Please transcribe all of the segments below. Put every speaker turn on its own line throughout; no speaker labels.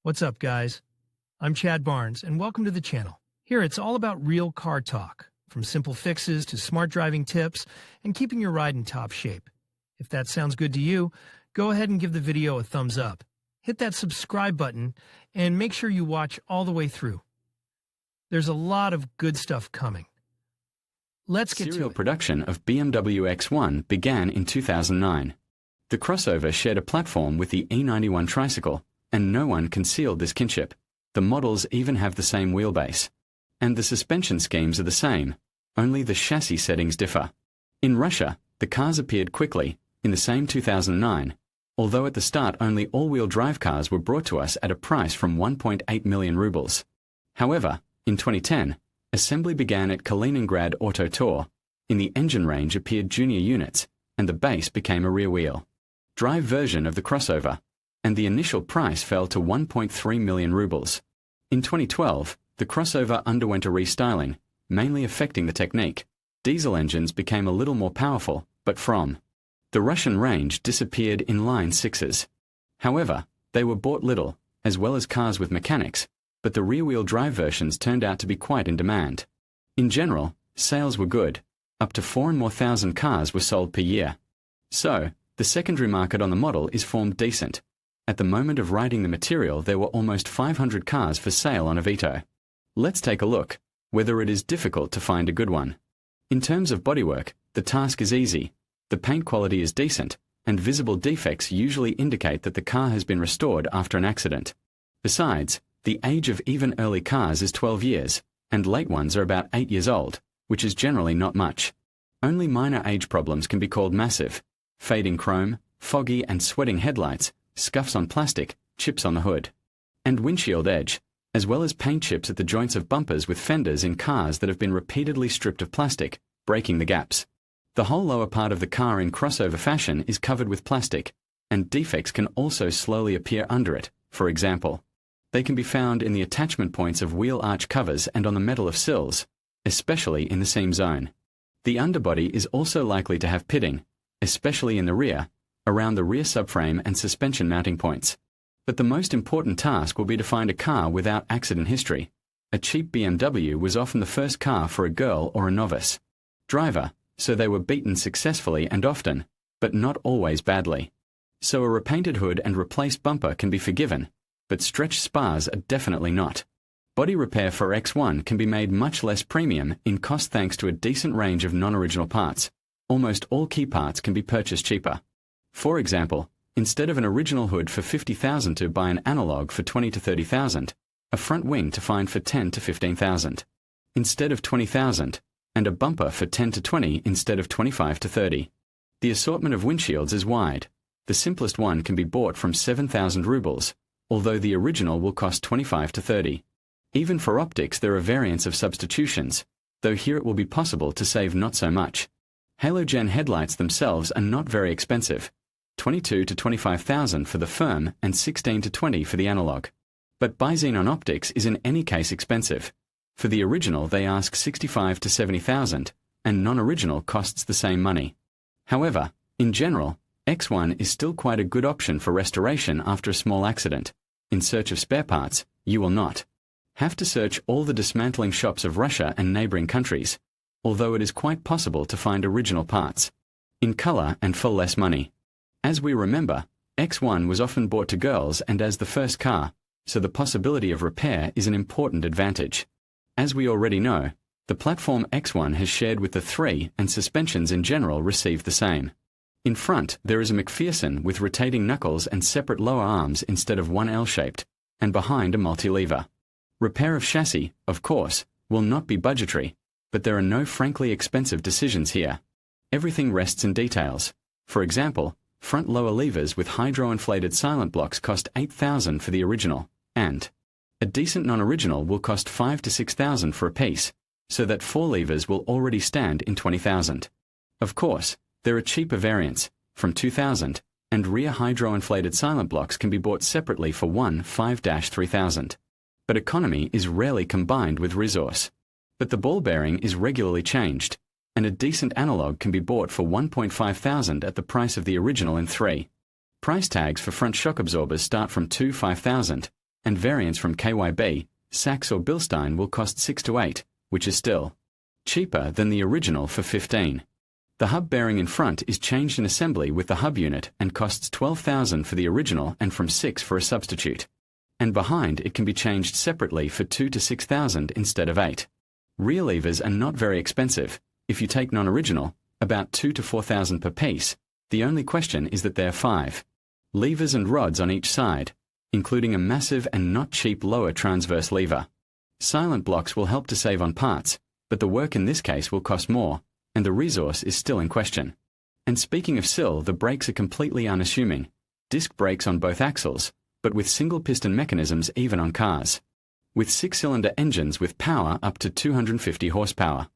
What's up, guys? I'm Chad Barnes, and welcome to the channel. Here, it's all about real car talk, from simple fixes to smart driving tips and keeping your ride in top shape. If that sounds good to you, go ahead and give the video a thumbs up. Hit that subscribe button and make sure you watch all the way through. There's a lot of good stuff coming. Let's get to it.
Serial production of BMW X1 began in 2009. The crossover shared a platform with the E91 tricycle, and no one concealed this kinship. The models even have the same wheelbase. And the suspension schemes are the same, only the chassis settings differ. In Russia, the cars appeared quickly, in the same 2009, although at the start only all-wheel drive cars were brought to us at a price from 1.8 million rubles. However, in 2010, assembly began at Kaliningrad Auto Tour. In the engine range appeared junior units, and the base became a rear-wheel drive version of the crossover, and the initial price fell to 1.3 million rubles. In 2012, the crossover underwent a restyling, mainly affecting the technique. Diesel engines became a little more powerful, but from the Russian range disappeared in line sixes. However, they were bought little, as well as cars with mechanics, but the rear-wheel drive versions turned out to be quite in demand. In general, sales were good. Up to 4,000 more cars were sold per year. So, the secondary market on the model is formed decent. At the moment of writing the material, there were almost 500 cars for sale on Avito. Let's take a look, whether it is difficult to find a good one. In terms of bodywork, the task is easy. The paint quality is decent, and visible defects usually indicate that the car has been restored after an accident. Besides, the age of even early cars is 12 years, and late ones are about 8 years old, which is generally not much. Only minor age problems can be called massive: fading chrome, foggy and sweating headlights, scuffs on plastic, chips on the hood, and windshield edge, as well as paint chips at the joints of bumpers with fenders in cars that have been repeatedly stripped of plastic, breaking the gaps. The whole lower part of the car in crossover fashion is covered with plastic, and defects can also slowly appear under it. For example, they can be found in the attachment points of wheel arch covers and on the metal of sills, especially in the seam zone. The underbody is also likely to have pitting, especially in the rear, around the rear subframe and suspension mounting points. But the most important task will be to find a car without accident history. A cheap BMW was often the first car for a girl or a novice driver, so they were beaten successfully and often, but not always badly. So a repainted hood and replaced bumper can be forgiven, but stretched spars are definitely not. Body repair for X1 can be made much less premium in cost thanks to a decent range of non-original parts. Almost all key parts can be purchased cheaper. For example, instead of an original hood for 50,000 to buy an analog for 20 to 30,000, a front wing to find for 10 to 15,000, instead of 20,000, and a bumper for 10 to 20 instead of 25 to 30. The assortment of windshields is wide. The simplest one can be bought from 7,000 rubles, although the original will cost 25 to 30. Even for optics there are variants of substitutions, though here it will be possible to save not so much. Halogen headlights themselves are not very expensive. 22 to 25,000 for the firm and 16 to 20 for the analog. But bi-xenon optics is in any case expensive. For the original they ask 65 to 70,000, and non-original costs the same money. However, in general, X1 is still quite a good option for restoration after a small accident. In search of spare parts, you will not have to search all the dismantling shops of Russia and neighboring countries, although it is quite possible to find original parts in color and for less money. As we remember, X1 was often bought to girls and as the first car, so the possibility of repair is an important advantage. As we already know, the platform X1 has shared with the 3 and suspensions in general receive the same. In front, there is a McPherson with rotating knuckles and separate lower arms instead of one L-shaped, and behind a multi-lever. Repair of chassis, of course, will not be budgetary, but there are no frankly expensive decisions here. Everything rests in details. For example, front lower levers with hydro-inflated silent blocks cost 8,000 for the original, and a decent non-original will cost 5 to 6,000 for a piece, so that 4 levers will already stand in 20,000. Of course, there are cheaper variants, from 2,000, and rear hydro-inflated silent blocks can be bought separately for 5-3,000. But economy is rarely combined with resource. But the ball bearing is regularly changed, and a decent analog can be bought for 1,500 at the price of the original in 3. Price tags for front shock absorbers start from 5,000, and variants from KYB, Sachs or Bilstein will cost 6 to 8, which is still cheaper than the original for 15. The hub bearing in front is changed in assembly with the hub unit and costs $12,000 for the original and from 6 for a substitute. And behind it can be changed separately for $2,000 to $6,000 instead of 8. Rear levers are not very expensive. If you take non-original, about $2,000 to $4,000 per piece. The only question is that there are 5 levers and rods on each side, including a massive and not cheap lower transverse lever. Silent blocks will help to save on parts, but the work in this case will cost more, and the resource is still in question. And speaking of SIL, the brakes are completely unassuming. Disc brakes on both axles, but with single piston mechanisms even on cars. With 6-cylinder engines with power up to 250 horsepower.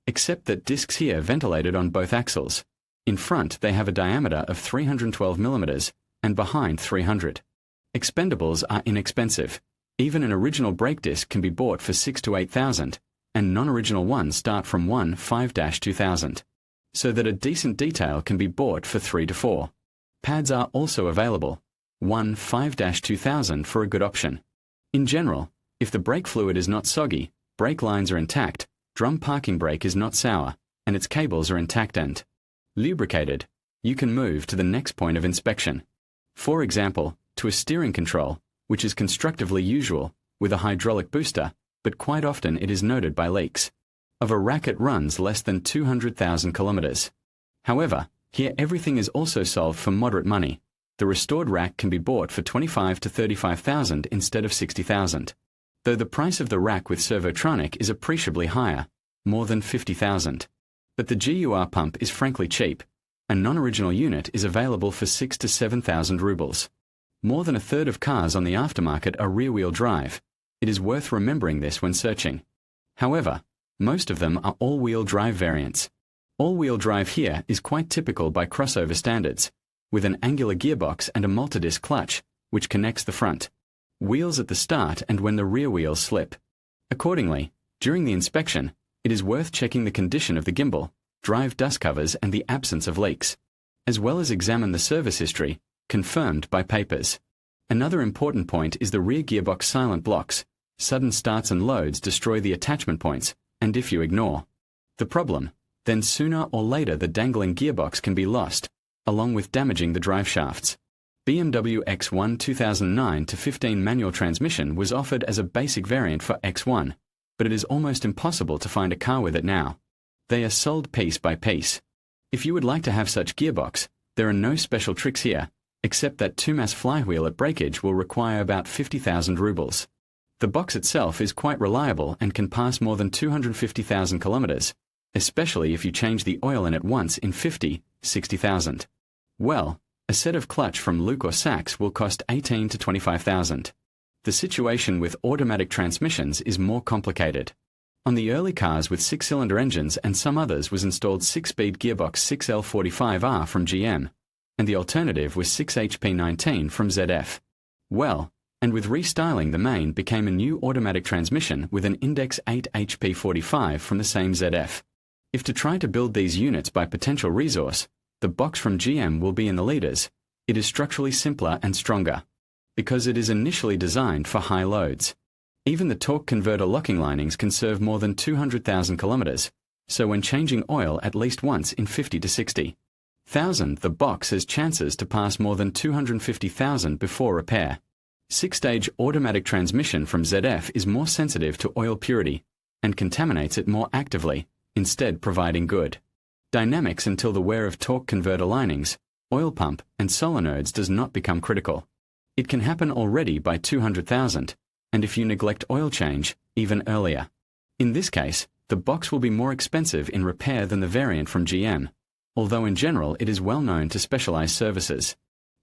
Except that discs here ventilated on both axles. In front they have a diameter of 312 millimeters, and behind 300. Expendables are inexpensive. Even an original brake disc can be bought for $6,000 to $8,000, and non-original ones start from $1,500–$2,000. So that a decent detail can be bought for $3,000 to $4,000. Pads are also available. $1,500–$2,000 for a good option. In general, if the brake fluid is not soggy, brake lines are intact, drum parking brake is not sour, and its cables are intact and lubricated, you can move to the next point of inspection. For example, to a steering control, which is constructively usual, with a hydraulic booster, but quite often it is noted by leaks. Of a rack it runs less than 200,000 kilometers. However, here everything is also solved for moderate money. The restored rack can be bought for $25,000 to $35,000 instead of $60,000. Though the price of the rack with Servotronic is appreciably higher, more than $50,000. But the GUR pump is frankly cheap. A non-original unit is available for 6,000 to 7,000 rubles. More than a third of cars on the aftermarket are rear-wheel drive. It is worth remembering this when searching. However, most of them are all-wheel drive variants. All-wheel drive here is quite typical by crossover standards, with an angular gearbox and a multi-disc clutch, which connects the front wheels at the start and when the rear wheels slip. Accordingly, during the inspection, it is worth checking the condition of the gimbal, drive dust covers and the absence of leaks, as well as examine the service history, confirmed by papers. Another important point is the rear gearbox silent blocks. Sudden starts and loads destroy the attachment points, and if you ignore the problem, then sooner or later the dangling gearbox can be lost, along with damaging the drive shafts. BMW X1 2009-15 manual transmission was offered as a basic variant for X1, but it is almost impossible to find a car with it now. They are sold piece by piece. If you would like to have such gearbox, there are no special tricks here, except that 2-mass flywheel at breakage will require about 50,000 rubles. The box itself is quite reliable and can pass more than 250,000 kilometers, especially if you change the oil in it once in 50–60,000. Well, a set of clutch from Luke or Sachs will cost 18,000 to 25,000. The situation with automatic transmissions is more complicated. On the early cars with 6-cylinder engines and some others was installed 6-speed gearbox 6L45R from GM, and the alternative was 6HP19 from ZF. Well, and with restyling the main became a new automatic transmission with an index 8HP45 from the same ZF. If to try to build these units by potential resource, the box from GM will be in the leaders. It is structurally simpler and stronger, because it is initially designed for high loads. Even the torque converter locking linings can serve more than 200,000 kilometers, so when changing oil at least once in 50 to 60,000, the box has chances to pass more than 250,000 before repair. 6-stage automatic transmission from ZF is more sensitive to oil purity, and contaminates it more actively, instead providing good dynamics until the wear of torque converter linings, oil pump, and solenoids does not become critical. It can happen already by 200,000, and if you neglect oil change, even earlier. In this case, the box will be more expensive in repair than the variant from GM, although in general it is well known to specialized services.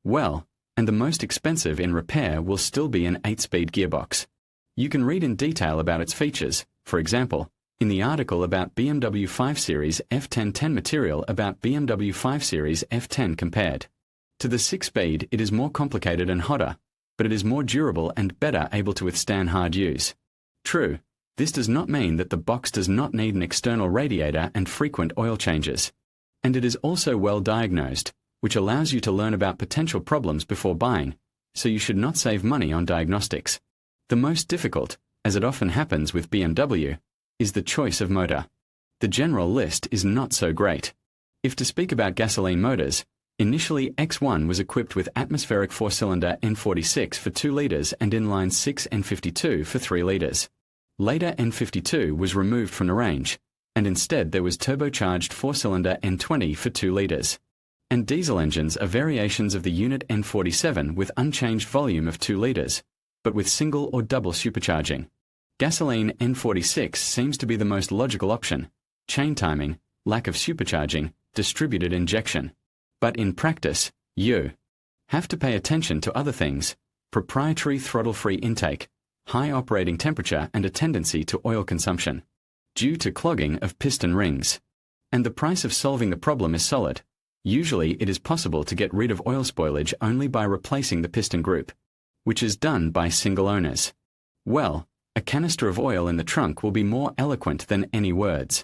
Well, and the most expensive in repair will still be an 8-speed gearbox. You can read in detail about its features, for example, in the article about BMW 5 Series F1010 material about BMW 5 Series F10 compared. To the 6-speed it is more complicated and hotter, but it is more durable and better able to withstand hard use. True, this does not mean that the box does not need an external radiator and frequent oil changes. And it is also well diagnosed, which allows you to learn about potential problems before buying, so you should not save money on diagnostics. The most difficult, as it often happens with BMW, is the choice of motor. The general list is not so great. If to speak about gasoline motors, initially X1 was equipped with atmospheric 4-cylinder N46 for 2 litres and inline 6 N52 for 3 litres. Later N52 was removed from the range, and instead there was turbocharged 4-cylinder N20 for 2 litres. And diesel engines are variations of the unit N47 with unchanged volume of 2 litres, but with single or double supercharging. Gasoline N46 seems to be the most logical option: chain timing, lack of supercharging, distributed injection. But in practice, you have to pay attention to other things: proprietary throttle-free intake, high operating temperature, and a tendency to oil consumption due to clogging of piston rings. And the price of solving the problem is solid. Usually it is possible to get rid of oil spoilage only by replacing the piston group, which is done by single owners. Well, a canister of oil in the trunk will be more eloquent than any words.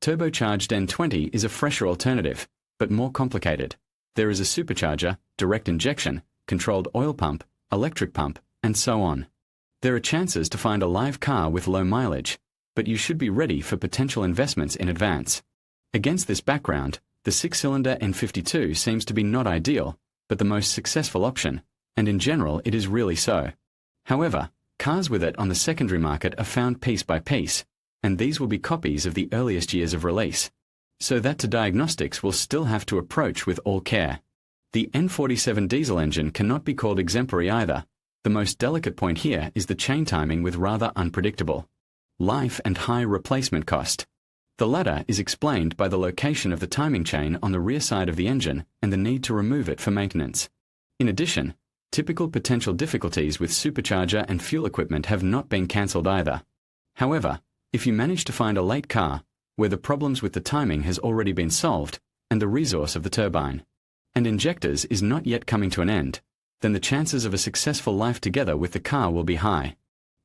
Turbocharged N20 is a fresher alternative, but more complicated. There is a supercharger, direct injection, controlled oil pump, electric pump, and so on. There are chances to find a live car with low mileage, but you should be ready for potential investments in advance. Against this background, the 6-cylinder N52 seems to be not ideal, but the most successful option, and in general it is really so. However, cars with it on the secondary market are found piece by piece, and these will be copies of the earliest years of release, so that to diagnostics will still have to approach with all care. The N47 diesel engine cannot be called exemplary either. The most delicate point here is the chain timing with rather unpredictable life and high replacement cost. The latter is explained by the location of the timing chain on the rear side of the engine and the need to remove it for maintenance. In addition, typical potential difficulties with supercharger and fuel equipment have not been cancelled either. However, if you manage to find a late car where the problems with the timing has already been solved and the resource of the turbine and injectors is not yet coming to an end, then the chances of a successful life together with the car will be high.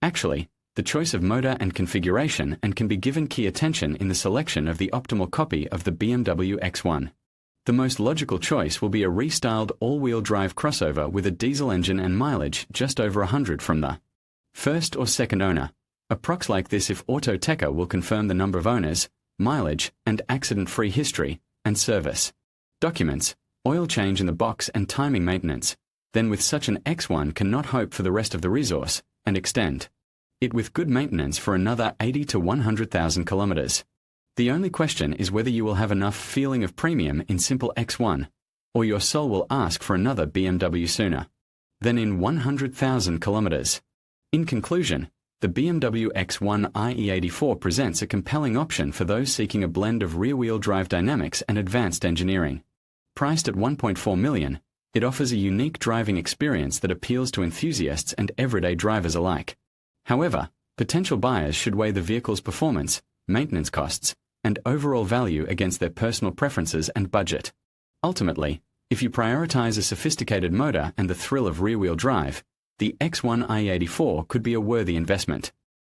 Actually, the choice of motor and configuration and can be given key attention in the selection of the optimal copy of the BMW X1. The most logical choice will be a restyled all-wheel drive crossover with a diesel engine and mileage just over 100 from the first or second owner. Approx like this if Autoteca will confirm the number of owners, mileage, and accident-free history, and service documents, oil change in the box and timing maintenance. Then with such an X1 cannot hope for the rest of the resource, and extend it with good maintenance for another 80 to 100,000 kilometers. The only question is whether you will have enough feeling of premium in simple X1, or your soul will ask for another BMW sooner than in 100,000 kilometers. In conclusion, the BMW X1 I E84 presents a compelling option for those seeking a blend of rear-wheel drive dynamics and advanced engineering. Priced at $1.4 million, it offers a unique driving experience that appeals to enthusiasts and everyday drivers alike. However, potential buyers should weigh the vehicle's performance, maintenance costs, and overall value against their personal preferences and budget. Ultimately, if you prioritize a sophisticated motor and the thrill of rear-wheel drive, the X1 I E84 could be a worthy investment.